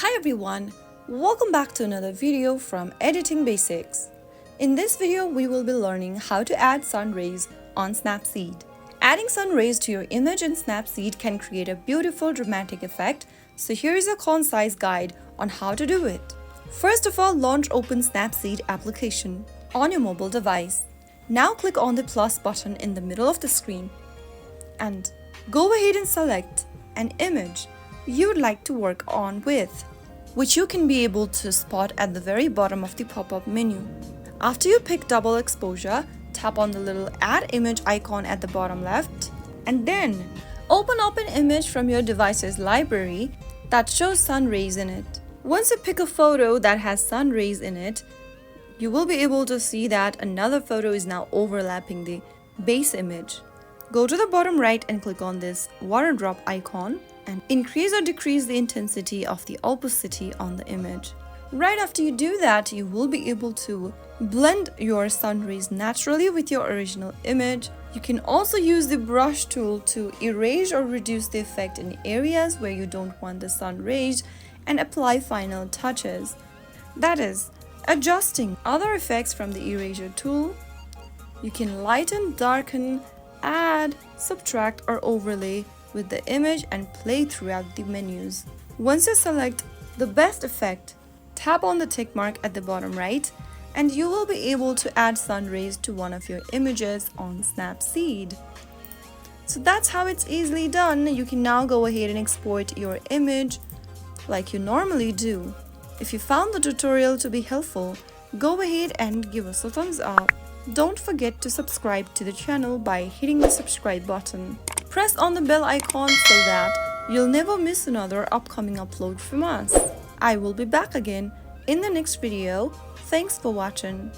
Hi everyone, welcome back to another video from Editing Basics. In this video, we will be learning how to add sun rays on Snapseed. Adding sun rays to your image in Snapseed can create a beautiful dramatic effect, so here is a concise guide on how to do it. First of all, launch Open Snapseed application on your mobile device. Now click on the plus button in the middle of the screen and go ahead and select an image you would like to work on with, which you can be able to spot at the very bottom of the pop-up menu. After you pick double exposure, tap on the little add image icon at the bottom left and then open up an image from your device's library that shows sun rays in it. Once you pick a photo that has sun rays in it, you will be able to see that another photo is now overlapping the base image. Go to the bottom right and click on this water drop icon and increase or decrease the intensity of the opacity on the image. Right after you do that, you will be able to blend your sun rays naturally with your original image. You can also use the brush tool to erase or reduce the effect in areas where you don't want the sun rays and apply final touches. That is, adjusting other effects from the eraser tool. You can lighten, darken, add, subtract or overlay with the image and play throughout the menus. Once you select the best effect, tap on the tick mark at the bottom right and you will be able to add sun rays to one of your images on Snapseed. So that's how it's easily done. You can now go ahead and export your image like you normally do. If you found the tutorial to be helpful, go ahead and give us a thumbs up. Don't forget to subscribe to the channel by hitting the subscribe button. Press on the bell icon so that you'll never miss another upcoming upload from us. I will be back again in the next video. Thanks for watching.